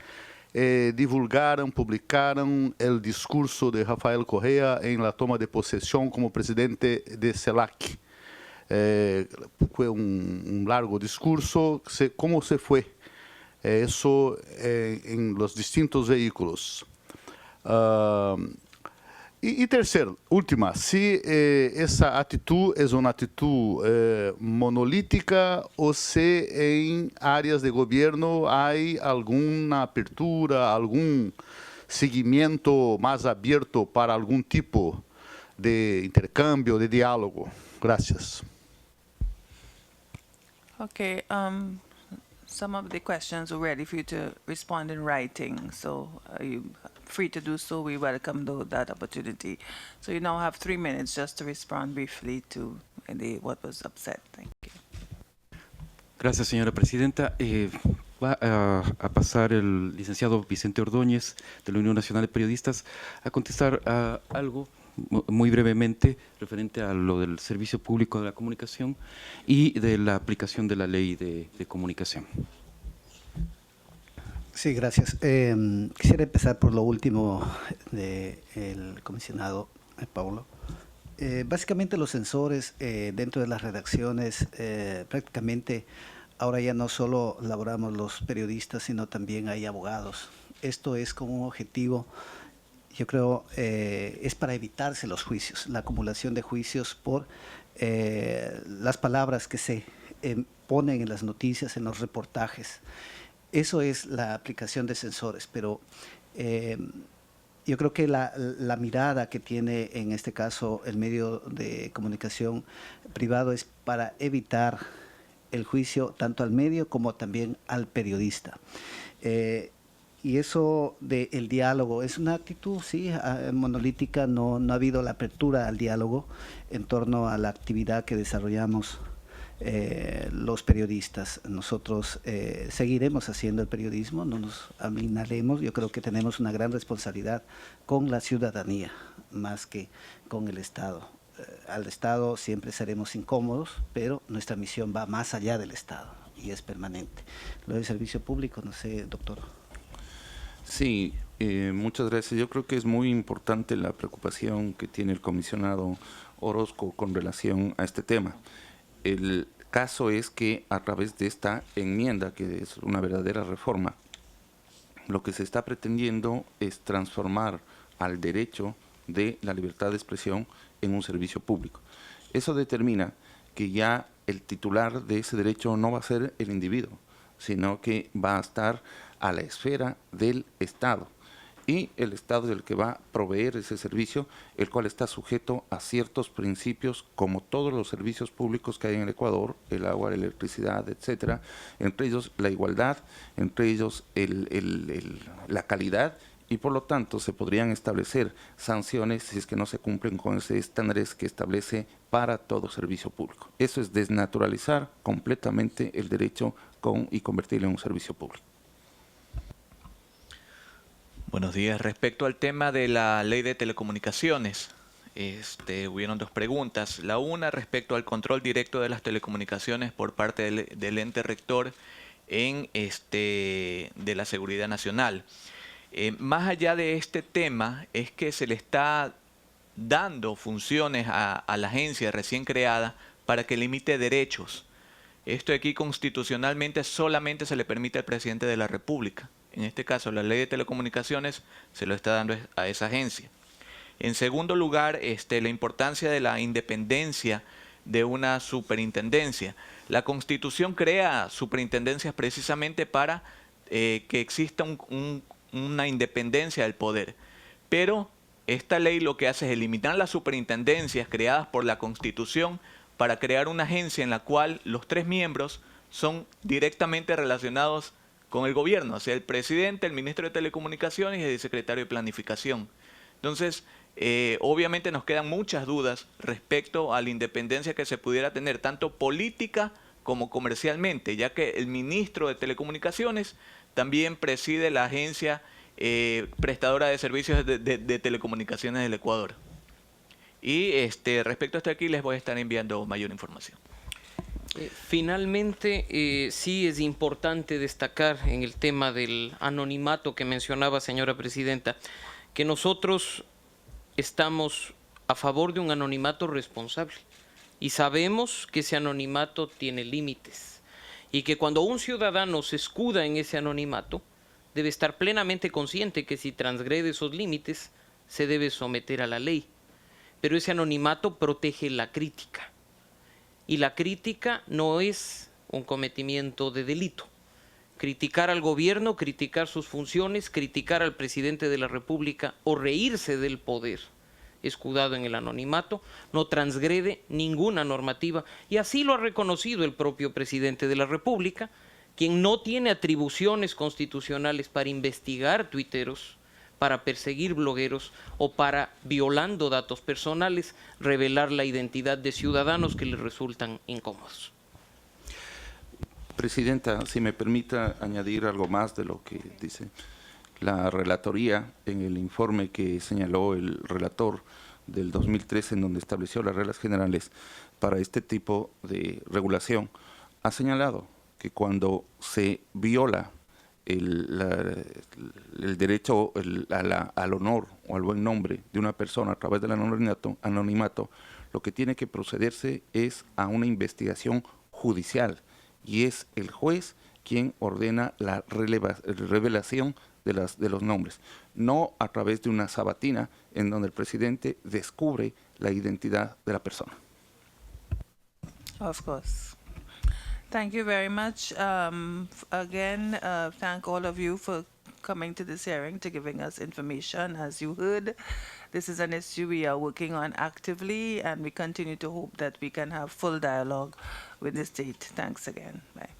divulgaron, publicaron el discurso de Rafael Correa en la toma de posesión como presidente de CELAC. Fue un largo discurso. ¿Cómo se fue Eso en los distintos vehículos. Y tercero, última, si esa actitud es una actitud monolítica o si en áreas de gobierno hay alguna apertura, algún seguimiento más abierto para algún tipo de intercambio, de diálogo. Gracias. Okay, some of the questions were ready for you to respond in writing, so are you free to do so? We welcome that opportunity. So you now have 3 minutes just to respond briefly to what was upset. Thank you. Gracias, señora presidenta. Va a pasar el licenciado Vicente Ordóñez, de la Unión Nacional de Periodistas, a contestar a algo muy brevemente referente a lo del Servicio Público de la Comunicación y de la aplicación de la Ley de Comunicación. Sí, gracias. Quisiera empezar por lo último del comisionado Paulo. Básicamente los censores dentro de las redacciones prácticamente ahora ya no solo laboramos los periodistas, sino también hay abogados. Esto es como un objetivo, yo creo, es para evitarse los juicios, la acumulación de juicios por las palabras que se ponen en las noticias, en los reportajes. Eso es la aplicación de censores, pero yo creo que la mirada que tiene en este caso el medio de comunicación privado es para evitar el juicio tanto al medio como también al periodista. Y eso del diálogo es una actitud, sí, monolítica, no ha habido la apertura al diálogo en torno a la actividad que desarrollamos los periodistas. Nosotros seguiremos haciendo el periodismo, no nos aminaremos. Yo creo que tenemos una gran responsabilidad con la ciudadanía, más que con el Estado. Al Estado siempre seremos incómodos, pero nuestra misión va más allá del Estado y es permanente. Lo del servicio público, no sé, doctor. Sí, muchas gracias. Yo creo que es muy importante la preocupación que tiene el comisionado Orozco con relación a este tema. El caso es que a través de esta enmienda, que es una verdadera reforma, lo que se está pretendiendo es transformar al derecho de la libertad de expresión en un servicio público. Eso determina que ya el titular de ese derecho no va a ser el individuo, sino que va a estar a la esfera del Estado. Y el Estado es el que va a proveer ese servicio, el cual está sujeto a ciertos principios, como todos los servicios públicos que hay en el Ecuador, el agua, la electricidad, etcétera, entre ellos la igualdad, entre ellos la calidad, y por lo tanto se podrían establecer sanciones si es que no se cumplen con esos estándares que establece para todo servicio público. Eso es desnaturalizar completamente el derecho y convertirlo en un servicio público. Buenos días. Respecto al tema de la ley de telecomunicaciones, hubieron dos preguntas. La una respecto al control directo de las telecomunicaciones por parte del ente rector de la seguridad nacional. Más allá de este tema es que se le está dando funciones a la agencia recién creada para que limite derechos. Esto aquí constitucionalmente solamente se le permite al presidente de la República. En este caso, la ley de telecomunicaciones se lo está dando a esa agencia. En segundo lugar, la importancia de la independencia de una superintendencia. La Constitución crea superintendencias precisamente para que exista una independencia del poder. Pero esta ley lo que hace es eliminar las superintendencias creadas por la Constitución para crear una agencia en la cual los 3 miembros son directamente relacionados con el gobierno, o sea, el presidente, el ministro de Telecomunicaciones y el secretario de Planificación. Entonces, obviamente nos quedan muchas dudas respecto a la independencia que se pudiera tener, tanto política como comercialmente, ya que el ministro de Telecomunicaciones también preside la agencia prestadora de servicios de telecomunicaciones del Ecuador. Y respecto a esto aquí les voy a estar enviando mayor información. Finalmente, sí es importante destacar en el tema del anonimato que mencionaba, señora presidenta, que nosotros estamos a favor de un anonimato responsable y sabemos que ese anonimato tiene límites y que cuando un ciudadano se escuda en ese anonimato, debe estar plenamente consciente que si transgrede esos límites, se debe someter a la ley. Pero ese anonimato protege la crítica. Y la crítica no es un cometimiento de delito. Criticar al gobierno, criticar sus funciones, criticar al presidente de la República o reírse del poder escudado en el anonimato, no transgrede ninguna normativa. Y así lo ha reconocido el propio presidente de la República, quien no tiene atribuciones constitucionales para investigar tuiteros, para perseguir blogueros o para, violando datos personales, revelar la identidad de ciudadanos que le resultan incómodos. Presidenta, si me permita añadir algo más de lo que dice la relatoría en el informe que señaló el relator del 2013, en donde estableció las reglas generales para este tipo de regulación, ha señalado que cuando se viola el derecho al honor o al buen nombre de una persona a través del anonimato, lo que tiene que procederse es a una investigación judicial, y es el juez quien ordena la revelación de los nombres, no a través de una sabatina en donde el presidente descubre la identidad de la persona. Of course. Thank you very much. Again, thank all of you for coming to this hearing, to giving us information. As you heard, this is an issue we are working on actively, and we continue to hope that we can have full dialogue with the state. Thanks again. Bye.